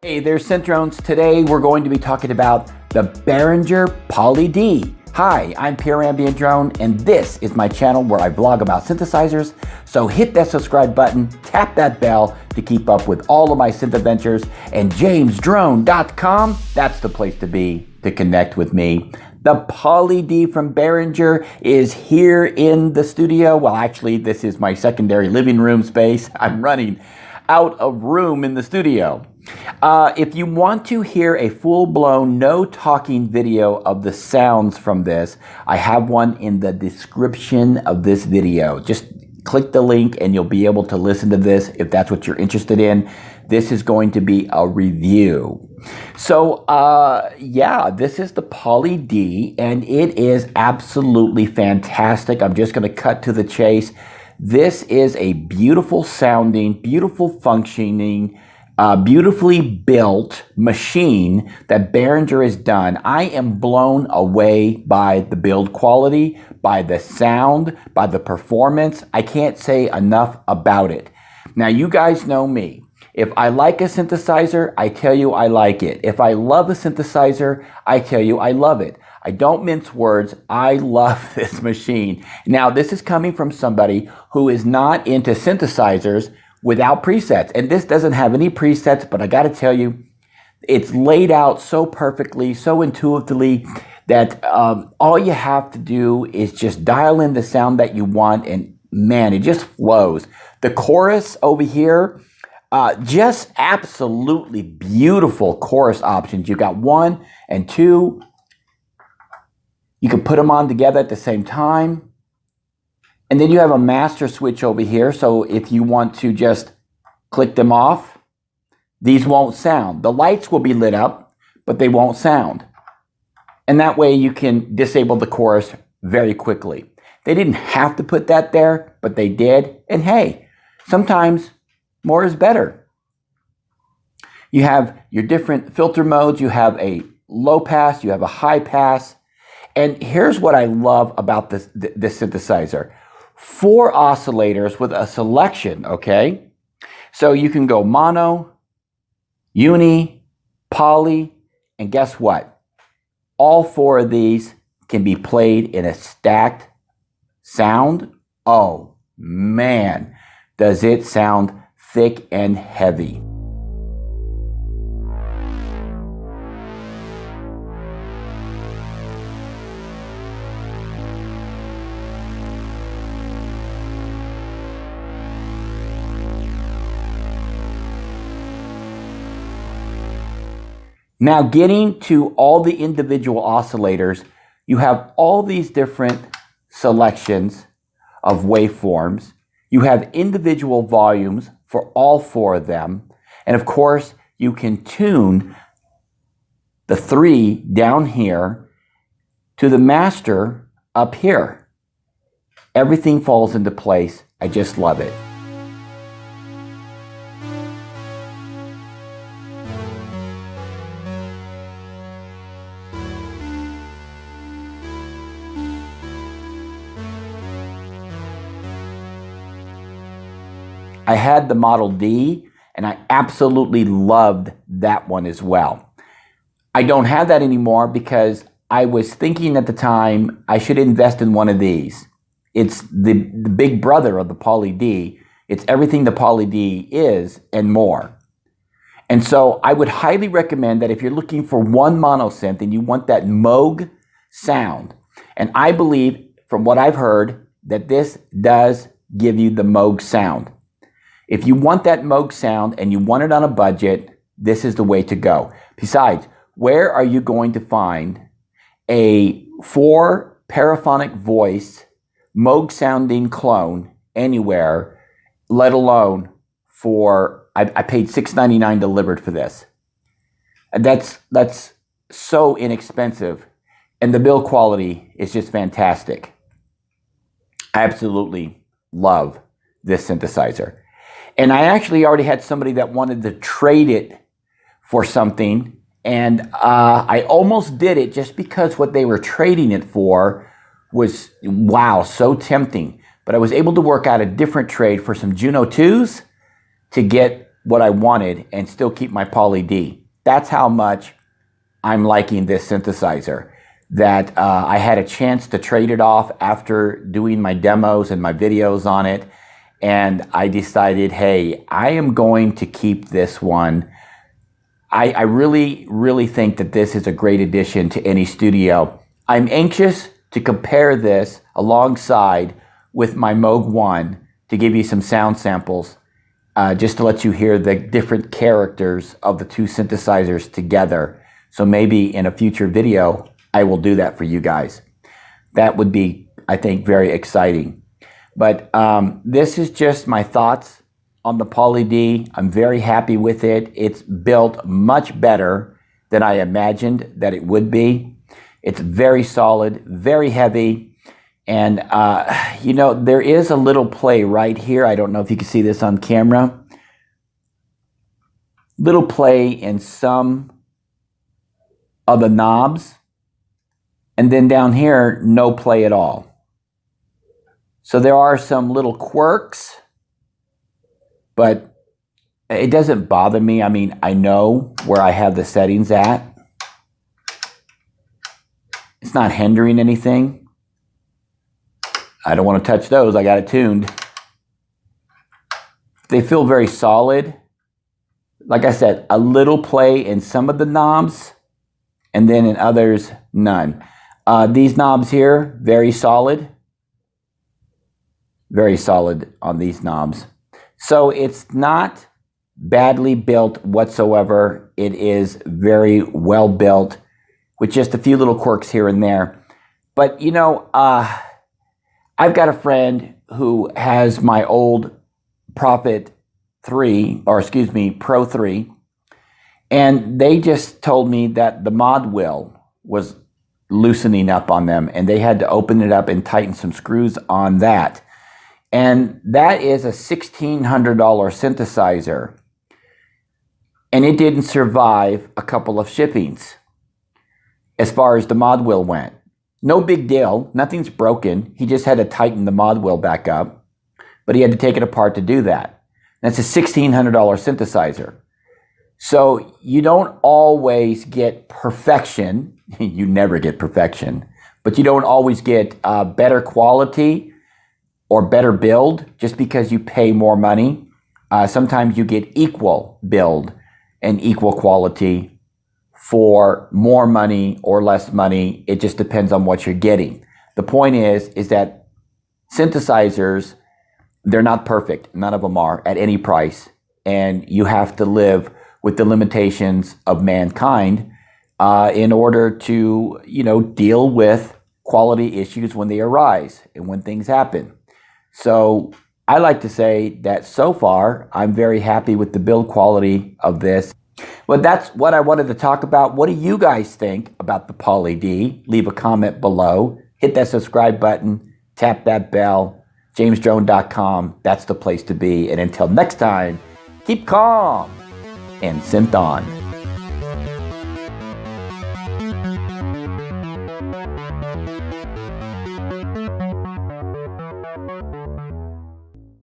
Hey there's Synthrones. Today we're going to be talking about the Behringer Poly D. Hi, I'm Pure Ambient Drone, and this is my channel where I vlog about synthesizers. So hit that subscribe button, tap that bell to keep up with all of my synth adventures, and jamesdrone.com, that's the place to be to connect with me. The Poly D from Behringer is here in the studio. Well, actually, this is my secondary living room space. I'm running out of room in the studio. If you want to hear a full-blown, no-talking video of the sounds from this, I have one in the description of this video. Just click the link and you'll be able to listen to this if that's what you're interested in. This is going to be a review. So, yeah, this is the Poly D, and it is absolutely fantastic. I'm just going to cut to the chase. This is a beautiful sounding, beautiful functioning, beautifully built machine that Behringer has done. I am blown away by the build quality, by the sound, by the performance. I can't say enough about it. Now, you guys know me. If I like a synthesizer, I tell you I like it. If I love a synthesizer, I tell you I love it. I don't mince words. I love this machine. Now, this is coming from somebody who is not into synthesizers without presets. And this doesn't have any presets, but I got to tell you, it's laid out so perfectly, so intuitively that all you have to do is just dial in the sound that you want, and man, it just flows. The chorus over here, just absolutely beautiful chorus options. You got 1 and 2. You can put them on together at the same time. And then you have a master switch over here. So if you want to just click them off, these won't sound. The lights will be lit up, but they won't sound. And that way you can disable the chorus very quickly. They didn't have to put that there, but they did. And hey, sometimes more is better. You have your different filter modes. You have a low pass, you have a high pass. And here's what I love about this synthesizer. 4 oscillators with a selection, okay? So you can go mono, uni, poly, and guess what? All 4 of these can be played in a stacked sound. Oh, man, does it sound thick and heavy. Now, getting to all the individual oscillators, you have all these different selections of waveforms. You have individual volumes for all 4 of them. And of course, you can tune the 3 down here to the master up here. Everything falls into place. I just love it. I had the Model D, and I absolutely loved that one as well. I don't have that anymore because I was thinking at the time I should invest in one of these. It's the big brother of the Poly D. It's everything the Poly D is and more. And so I would highly recommend that if you're looking for one monosynth and you want that Moog sound, and I believe from what I've heard that this does give you the Moog sound. If you want that Moog sound and you want it on a budget, this is the way to go. Besides, where are you going to find a 4 paraphonic voice Moog sounding clone anywhere, let alone for, I paid $6.99 delivered for this. And that's so inexpensive. And the build quality is just fantastic. I absolutely love this synthesizer. And I actually already had somebody that wanted to trade it for something. And I almost did it just because what they were trading it for was, wow, so tempting. But I was able to work out a different trade for some Juno 2s to get what I wanted and still keep my Poly D. That's how much I'm liking this synthesizer, that I had a chance to trade it off after doing my demos and my videos on it. And I decided, hey, I am going to keep this one. I really, really think that this is a great addition to any studio. I'm anxious to compare this alongside with my Moog 1 to give you some sound samples, just to let you hear the different characters of the two synthesizers together. So maybe in a future video, I will do that for you guys. That would be, I think, very exciting. But this is just my thoughts on the Poly D. I'm very happy with it. It's built much better than I imagined that it would be. It's very solid, very heavy. And, you know, there is a little play right here. I don't know if you can see this on camera. Little play in some of the knobs. And then down here, no play at all. So there are some little quirks, but it doesn't bother me. I mean, I know where I have the settings at. It's not hindering anything. I don't want to touch those. I got it tuned. They feel very solid. Like I said, a little play in some of the knobs, and then in others, none. These knobs here, very solid. Very solid on these knobs. So it's not badly built whatsoever. It is very well built with just a few little quirks here and there. But you know, I've got a friend who has my old Prophet 3, or excuse me, Pro 3, and they just told me that the mod wheel was loosening up on them, and they had to open it up and tighten some screws on that. And that is a $1,600 synthesizer. And it didn't survive a couple of shippings as far as the mod wheel went. No big deal. Nothing's broken. He just had to tighten the mod wheel back up. But he had to take it apart to do that. That's a $1,600 synthesizer. So you don't always get perfection. You never get perfection. But you don't always get better quality or better build just because you pay more money. Sometimes you get equal build and equal quality for more money or less money. It just depends on what you're getting. The point is that synthesizers, they're not perfect. None of them are at any price. And you have to live with the limitations of mankind in order to, you know, deal with quality issues when they arise and when things happen. So I like to say that so far, I'm very happy with the build quality of this. But that's what I wanted to talk about. What do you guys think about the Poly D? Leave a comment below. Hit that subscribe button. Tap that bell. JamesDrone.com. That's the place to be. And until next time, keep calm and synth on.